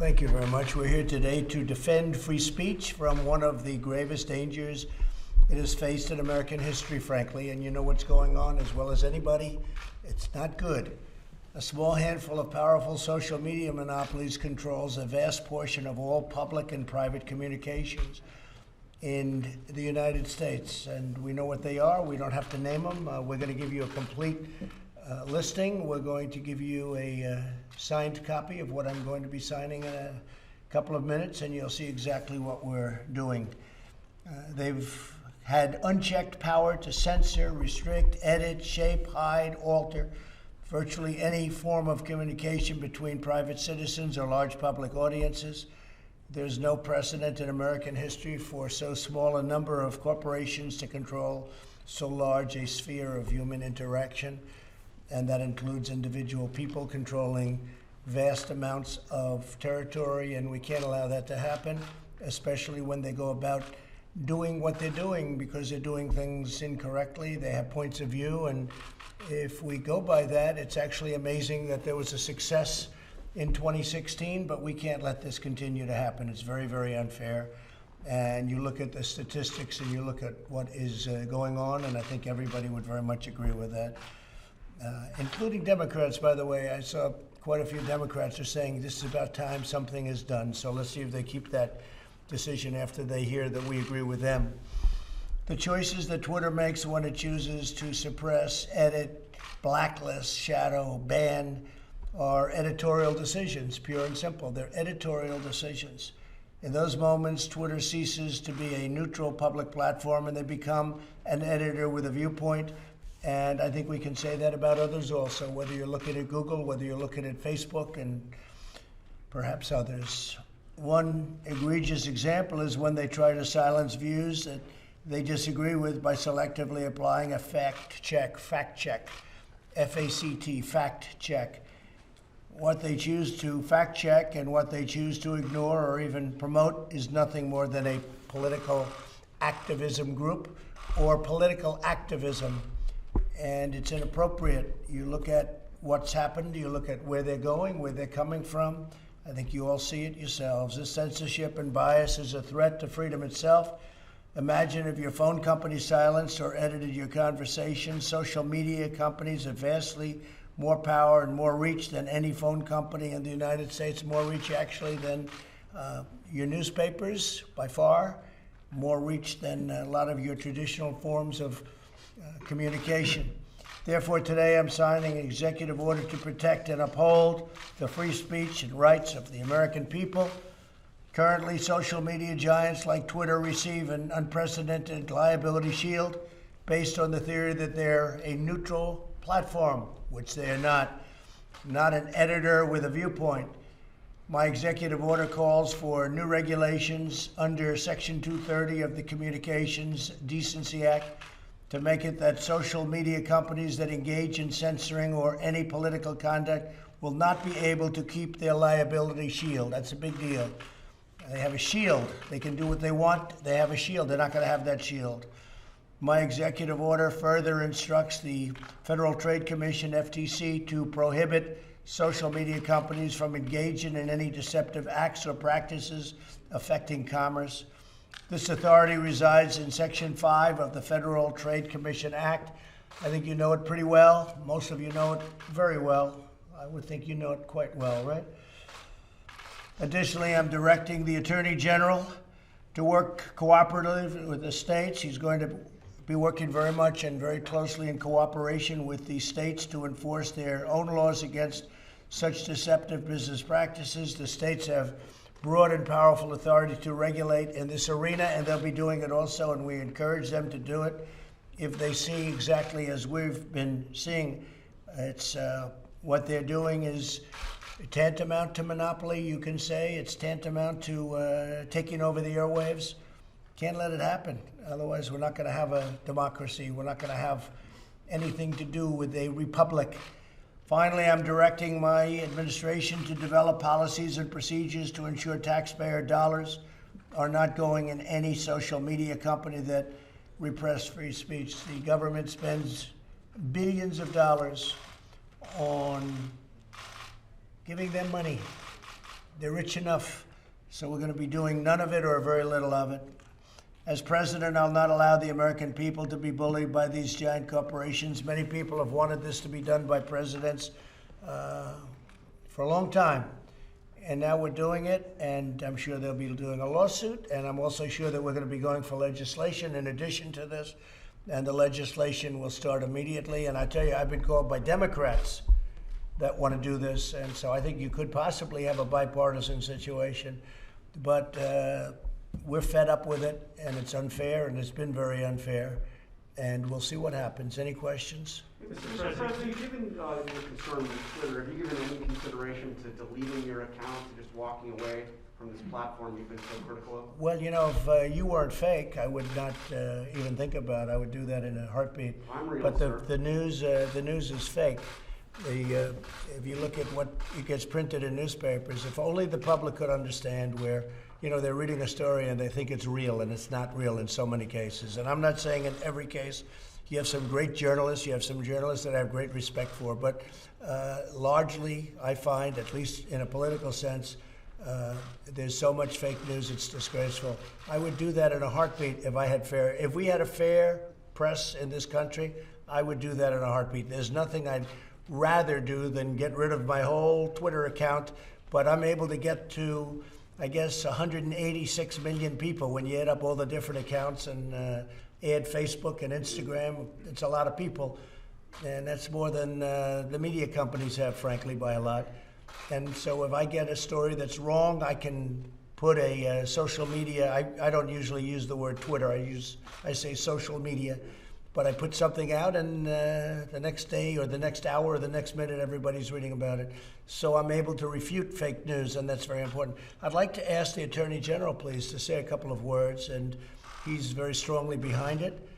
Thank you very much. We're here today to defend free speech from one of the gravest dangers it has faced in American history, frankly, and you know what's going on as well as anybody. It's not good. A small handful of powerful social media monopolies controls a vast portion of all public and private communications in the United States, and we know what they are. We don't have to name them. We're going to give you a complete listing. We're going to give you a signed copy of what I'm going to be signing in a couple of minutes, and you'll see exactly what we're doing. They've had unchecked power to censor, restrict, edit, shape, hide, alter virtually any form of communication between private citizens or large public audiences. There's no precedent in American history for so small a number of corporations to control so large a sphere of human interaction, and that includes individual people controlling vast amounts of territory, and we can't allow that to happen, especially when they go about doing what they're doing, because they're doing things incorrectly. They have points of view, and if we go by that, it's actually amazing that there was a success in 2016, but we can't let this continue to happen. It's very, very unfair. And you look at the statistics and you look at what is going on, and I think everybody would very much agree with that, including Democrats, by the way. I saw quite a few Democrats are saying this is about time something is done. So let's see if they keep that decision after they hear that we agree with them. The choices that Twitter makes when it chooses to suppress, edit, blacklist, shadow, ban, are editorial decisions, pure and simple. They're editorial decisions. In those moments, Twitter ceases to be a neutral public platform and they become an editor with a viewpoint. And I think we can say that about others also, whether you're looking at Google, whether you're looking at Facebook, and perhaps others. One egregious example is when they try to silence views that they disagree with by selectively applying a fact check, F-A-C-T, fact check. What they choose to fact check and what they choose to ignore or even promote is nothing more than a political activism group or political activism, and it's inappropriate. You look at what's happened, you look at where they're going, where they're coming from. I think you all see it yourselves. This censorship and bias is a threat to freedom itself. Imagine if your phone company silenced or edited your conversation. Social media companies have vastly more power and more reach than any phone company in the United States, more reach actually than your newspapers by far, more reach than a lot of your traditional forms of communication. Therefore, today I'm signing an executive order to protect and uphold the free speech and rights of the American people. Currently, social media giants like Twitter receive an unprecedented liability shield based on the theory that they're a neutral platform, which they are not an editor with a viewpoint. My executive order calls for new regulations under Section 230 of the Communications Decency Act to make it that social media companies that engage in censoring or any political conduct will not be able to keep their liability shield. That's a big deal. They have a shield. They can do what they want. They have a shield. They're not going to have that shield. My executive order further instructs the Federal Trade Commission, FTC, to prohibit social media companies from engaging in any deceptive acts or practices affecting commerce. This authority resides in Section 5 of the Federal Trade Commission Act. I think you know it pretty well. Most of you know it very well. I would think you know it quite well, right? Additionally, I'm directing the Attorney General to work cooperatively with the states. He's going to be working very much and very closely in cooperation with the states to enforce their own laws against such deceptive business practices. The states have broad and powerful authority to regulate in this arena, and they'll be doing it also, and we encourage them to do it if they see exactly as we've been seeing. It's what they're doing is tantamount to monopoly, you can say. It's tantamount to taking over the airwaves. Can't let it happen. Otherwise, we're not going to have a democracy. We're not going to have anything to do with a republic. Finally, I'm directing my administration to develop policies and procedures to ensure taxpayer dollars are not going in any social media company that repress free speech. The government spends billions of dollars on giving them money, They're rich enough, so we're going to be doing none of it or very little of it. As president, I'll not allow the American people to be bullied by these giant corporations. Many people have wanted this to be done by presidents for a long time. And now we're doing it, and I'm sure they'll be doing a lawsuit, and I'm also sure that we're going to be going for legislation in addition to this, and the legislation will start immediately. And I tell you, I've been called by Democrats that want to do this, and so I think you could possibly have a bipartisan situation. But we're fed up with it, and it's unfair, and it's been very unfair, and we'll see what happens. Any questions? Mr. President, given your concern with Twitter, have you given any consideration to deleting your account, to just walking away from this platform you've been so critical of? Well, you know, if you weren't fake, I would not even think about it. I would do that in a heartbeat. I'm real, but sir. the news is fake. If you look at what it gets printed in newspapers, if only the public could understand where, you know, they're reading a story and they think it's real, and it's not real in so many cases. And I'm not saying in every case. You have some great journalists. You have some journalists that I have great respect for. But largely, I find, at least in a political sense, there's so much fake news, it's disgraceful. I would do that in a heartbeat if we had a fair press in this country, I would do that in a heartbeat. There's nothing I'd rather do than get rid of my whole Twitter account, but I'm able to get to, I guess, 186 million people when you add up all the different accounts and add Facebook and Instagram. It's a lot of people, and that's more than the media companies have, frankly, by a lot. And so if I get a story that's wrong, I can put a social media, I don't usually use the word Twitter, I say social media, but I put something out, and the next day or the next hour or the next minute, everybody's reading about it. So I'm able to refute fake news, and that's very important. I'd like to ask the Attorney General, please, to say a couple of words, and he's very strongly behind it,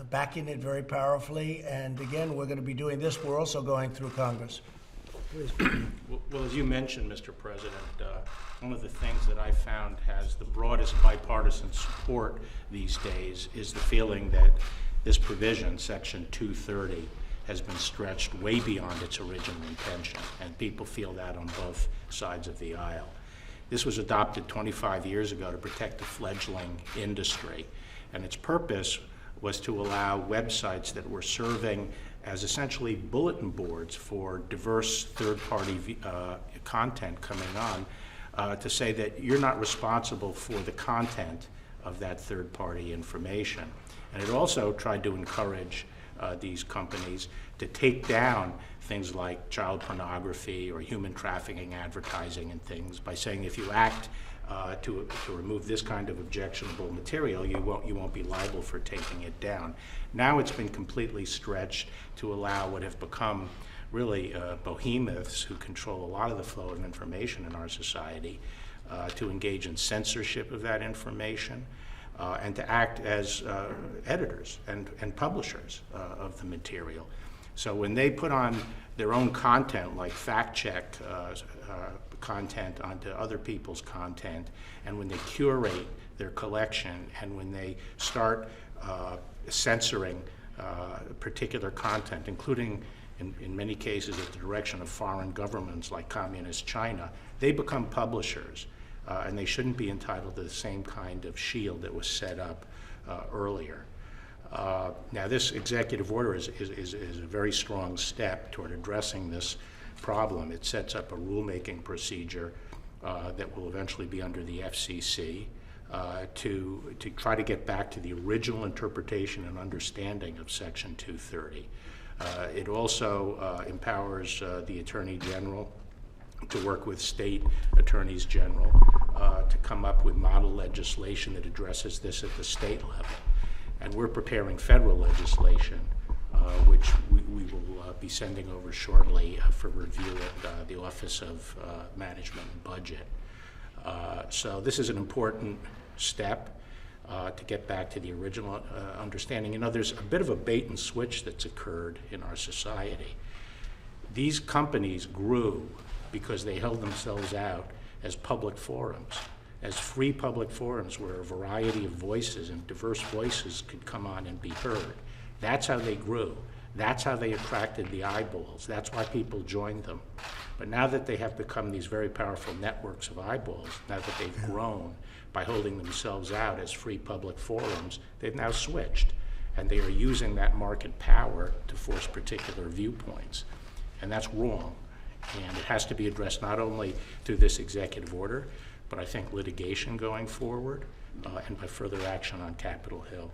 backing it very powerfully. And again, we're going to be doing this. We're also going through Congress. Please. Well, as you mentioned, Mr. President, one of the things that I found has the broadest bipartisan support these days is the feeling that this provision, Section 230, has been stretched way beyond its original intention, and people feel that on both sides of the aisle. This was adopted 25 years ago to protect the fledgling industry, and its purpose was to allow websites that were serving as essentially bulletin boards for diverse third-party content coming on to say that you're not responsible for the content of that third-party information. And it also tried to encourage these companies to take down things like child pornography or human trafficking advertising and things by saying if you act to remove this kind of objectionable material, you won't be liable for taking it down. Now it's been completely stretched to allow what have become really behemoths who control a lot of the flow of information in our society to engage in censorship of that information and to act as editors and publishers of the material. So when they put on their own content, like fact-check content onto other people's content, and when they curate their collection, and when they start censoring particular content, including in many cases at the direction of foreign governments like Communist China, they become publishers, and they shouldn't be entitled to the same kind of shield that was set up earlier. Now, this executive order is a very strong step toward addressing this problem. It sets up a rulemaking procedure that will eventually be under the FCC to try to get back to the original interpretation and understanding of Section 230. It also empowers the Attorney General to work with state attorneys general to come up with model legislation that addresses this at the state level. And we're preparing federal legislation, which we will be sending over shortly for review at the Office of Management and Budget. So this is an important step to get back to the original understanding. You know, there's a bit of a bait and switch that's occurred in our society. These companies grew because they held themselves out as public forums, as free public forums where a variety of voices and diverse voices could come on and be heard. That's how they grew. That's how they attracted the eyeballs. That's why people joined them. But now that they have become these very powerful networks of eyeballs, now that they've grown by holding themselves out as free public forums, they've now switched. And they are using that market power to force particular viewpoints. And that's wrong. And it has to be addressed not only through this executive order, but I think litigation going forward, and by further action on Capitol Hill.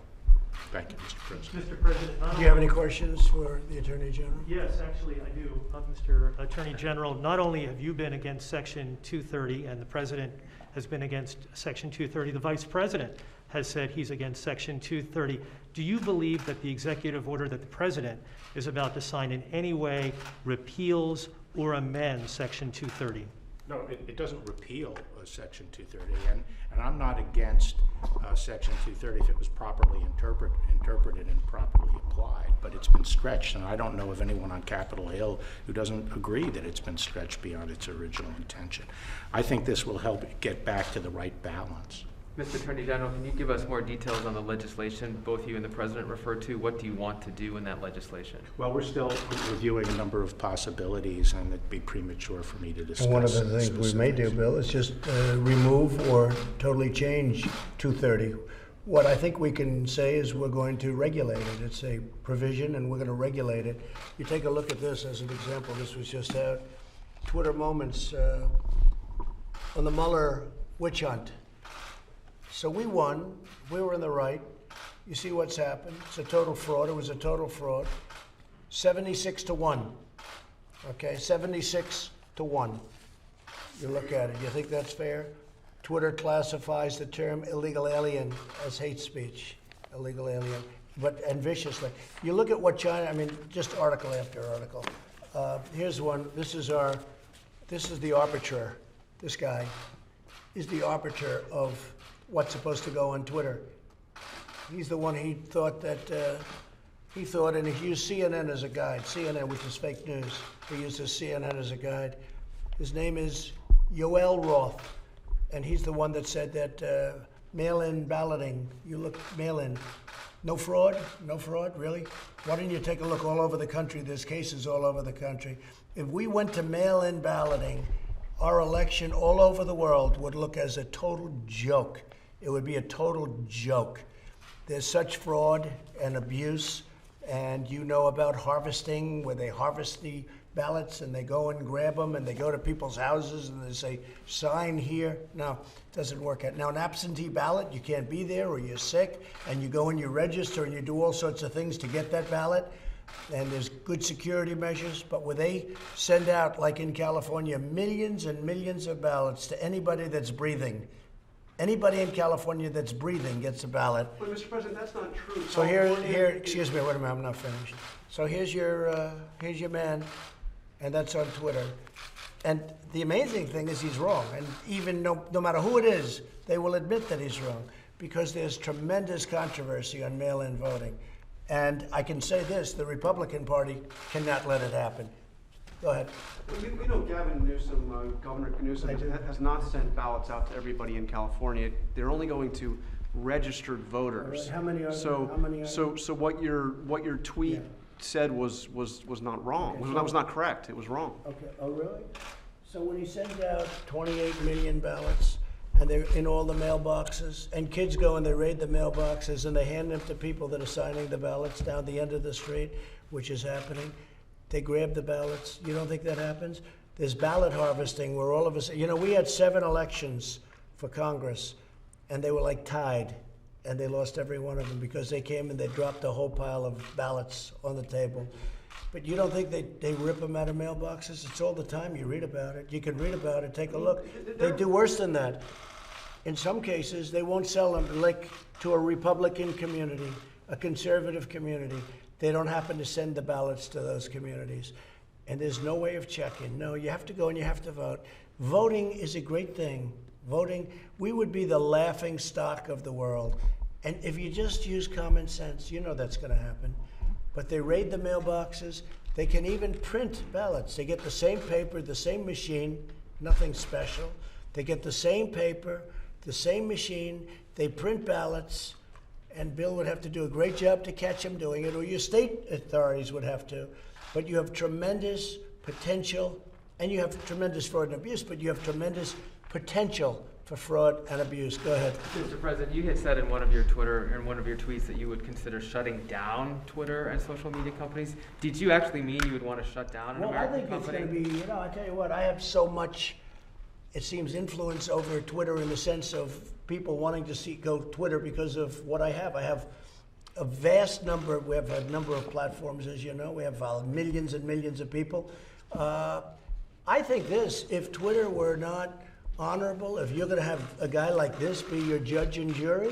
Thank you, Mr. President. Mr. President, Do you have any questions for the Attorney General? Yes, actually, I do. Mr. Attorney General, not only have you been against Section 230 and the President has been against Section 230, the Vice President has said he's against Section 230. Do you believe that the executive order that the President is about to sign in any way repeals or amends Section 230? No, it doesn't repeal Section 230, and I'm not against Section 230 if it was properly interpreted and properly applied, but it's been stretched, and I don't know of anyone on Capitol Hill who doesn't agree that it's been stretched beyond its original intention. I think this will help get back to the right balance. Mr. Attorney General, can you give us more details on the legislation both you and the President referred to? What do you want to do in that legislation? Well, we're still reviewing a number of possibilities, and it'd be premature for me to discuss. And one of the things we may do, specifics. Bill, is just remove or totally change 230. What I think we can say is we're going to regulate it. It's a provision, and we're going to regulate it. You take a look at this as an example. This was just out. Twitter moments on the Mueller witch hunt. So we won. We were in the right. You see what's happened. It's a total fraud. It was a total fraud. 76-1. Okay, 76-1. You look at it. You think that's fair? Twitter classifies the term illegal alien as hate speech. Illegal alien, and viciously. You look at what China. I mean, just article after article. Here's one. This is the arbiter. This guy is the arbiter of what's supposed to go on Twitter. He's the one he thought, and he used CNN as a guide. CNN, which is fake news. He uses CNN as a guide. His name is Yoel Roth, and he's the one that said that mail-in balloting, you look mail-in, no fraud, really? Why don't you take a look all over the country? There's cases all over the country. If we went to mail-in balloting, our election all over the world would look as a total joke. It would be a total joke. There's such fraud and abuse, and you know about harvesting, where they harvest the ballots and they go and grab them and they go to people's houses and they say, sign here. No, it doesn't work out. Now, an absentee ballot, you can't be there or you're sick, and you go and you register and you do all sorts of things to get that ballot, and there's good security measures, but where they send out, like in California, millions and millions of ballots to anybody that's breathing. Anybody in California that's breathing gets a ballot. But Mr. President, that's not true. So here, excuse me, wait a minute, I'm not finished. So here's your man, and that's on Twitter. And the amazing thing is he's wrong, and even no matter who it is, they will admit that he's wrong, because there's tremendous controversy on mail-in voting. And I can say this, the Republican Party cannot let it happen. Go ahead. We know Gavin Newsom, Governor Newsom, has not sent ballots out to everybody in California. They're only going to registered voters. Right. How many are so, there? How many are so what your tweet said was not wrong. Okay, That was not correct. It was wrong. Okay. Oh, really? So when he sends out 28 million ballots, and they're in all the mailboxes, and kids go and they raid the mailboxes and they hand them to people that are signing the ballots down the end of the street, which is happening. They grab the ballots. You don't think that happens? There's ballot harvesting where all of us, we had 7 elections for Congress, and they were like tied, and they lost every one of them because they came and they dropped a whole pile of ballots on the table. But you don't think they rip them out of mailboxes? It's all the time. You read about it. You can read about it. Take a look. They do worse than that. In some cases, they won't sell them like to a Republican community, a conservative community. They don't happen to send the ballots to those communities. And there's no way of checking. No, you have to go and you have to vote. Voting is a great thing. Voting, we would be the laughing stock of the world. And if you just use common sense, you know that's going to happen. But they raid the mailboxes. They can even print ballots. They get the same paper, the same machine, nothing special. They get the same paper, the same machine. They print ballots, and Bill would have to do a great job to catch him doing it, or your state authorities would have to. But you have tremendous potential, and you have tremendous fraud and abuse, but you have tremendous potential for fraud and abuse. Go ahead. Mr. President, you had said in one of your tweets that you would consider shutting down Twitter and social media companies. Did you actually mean you would want to shut down an American company? Well, I think it's going to be, I tell you what, I have so much, it seems, influence over Twitter in the sense of people wanting to go Twitter because of what I have. I have a vast number, we have a number of platforms, as you know. We have millions and millions of people. I think if Twitter were not honorable, if you're going to have a guy like this be your judge and jury,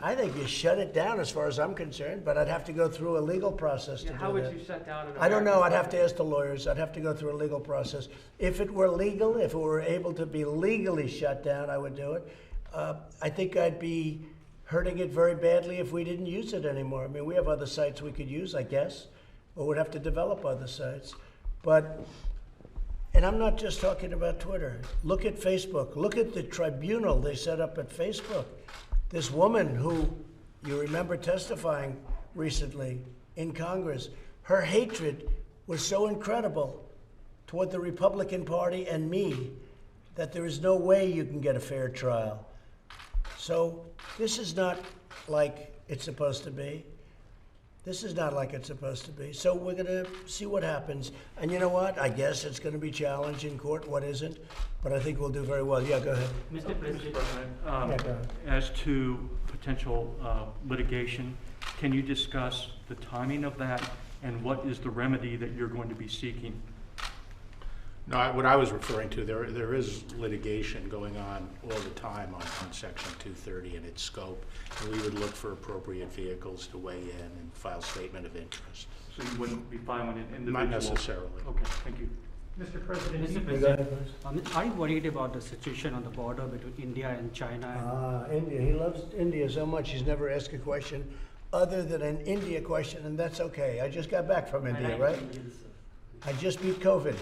I think you shut it down as far as I'm concerned, but I'd have to go through a legal process to do that. How would you shut down an I don't know. American I'd have to ask the lawyers. I'd have to go through a legal process. If it were legal, if it were able to be legally shut down, I would do it. I think I'd be hurting it very badly if we didn't use it anymore. I mean, we have other sites we could use, I guess, or we'd have to develop other sites. And I'm not just talking about Twitter. Look at Facebook. Look at the tribunal they set up at Facebook. This woman who, you remember testifying recently in Congress, her hatred was so incredible toward the Republican Party and me that there is no way you can get a fair trial. So this is not like it's supposed to be. This is not like it's supposed to be. So we're going to see what happens. And you know what? I guess it's going to be challenged in court. What isn't? But I think we'll do very well. Yeah, go ahead. Mr. President, Yeah, go ahead. as to potential litigation, can you discuss the timing of that and what is the remedy that you're going to be seeking? No, what I was referring to, there is litigation going on all the time on Section 230 and its scope, and we would look for appropriate vehicles to weigh in and file statement of interest. So you wouldn't be filing an individual? Not necessarily. Okay, thank you. Mr. President, Mr. Go ahead, President, please. are you worried about the situation on the border between India and China? India. He loves India so much he's never asked a question other than an India question, and that's okay. I just got back from India, right? I just beat COVID.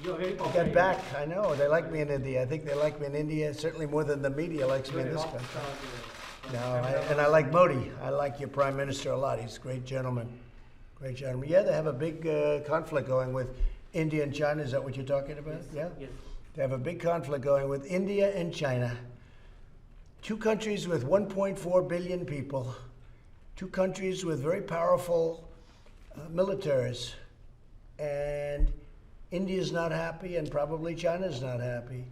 You're very I got back. I know. They like me in India. I think they like me in India certainly more than the media likes me in this country. No, and I like Modi. I like your prime minister a lot. He's a great gentleman. Great gentleman. Yeah, they have a big conflict going with India and China. Is that what you're talking about? Yeah? Yes. They have a big conflict going with India and China. Two countries with 1.4 billion people. Two countries with very powerful militaries. And India's not happy, and probably China's not happy.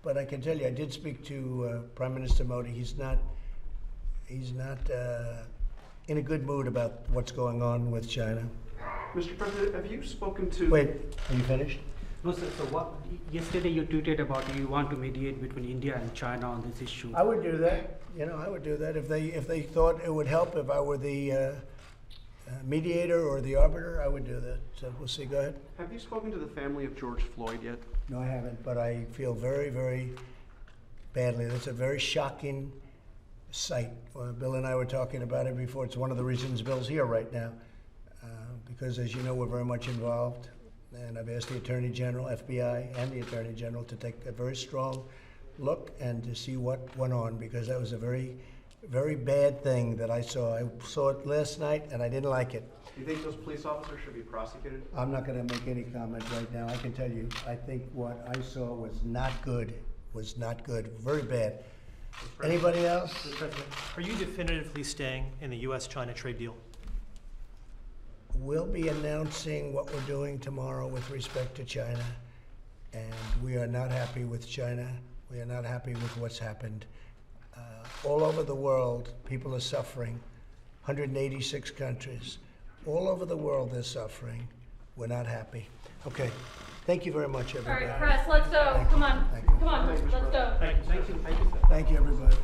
But I can tell you, I did speak to Prime Minister Modi. He's not in a good mood about what's going on with China. Mr. President, have you spoken to... Wait, are you finished? No, sir. So yesterday you tweeted about you want to mediate between India and China on this issue. I would do that. I would do that if they thought it would help. If I were the mediator or the arbiter, I would do that. So we'll see. Go ahead. Have you spoken to the family of George Floyd yet? No, I haven't, but I feel very, very badly. That's a very shocking sight. Bill and I were talking about it before. It's one of the reasons Bill's here right now, because as you know, we're very much involved. And I've asked the Attorney General, FBI, and the Attorney General to take a very strong look and to see what went on, because that was a very, very bad thing that I saw. I saw it last night, and I didn't like it. Do you think those police officers should be prosecuted? I'm not going to make any comment right now. I can tell you, I think what I saw was not good. Was not good. Very bad. Anybody else? Mr. President, are you definitively staying in the U.S.-China trade deal? We'll be announcing what we're doing tomorrow with respect to China, and we are not happy with China. We are not happy with what's happened. All over the world, people are suffering. 186 countries. All over the world, they're suffering. We're not happy. Okay. Thank you very much, All everybody. right, press, let's go. Thank Come you. on. Thank you. Come on, let's go. Thank you. Thank you, everybody.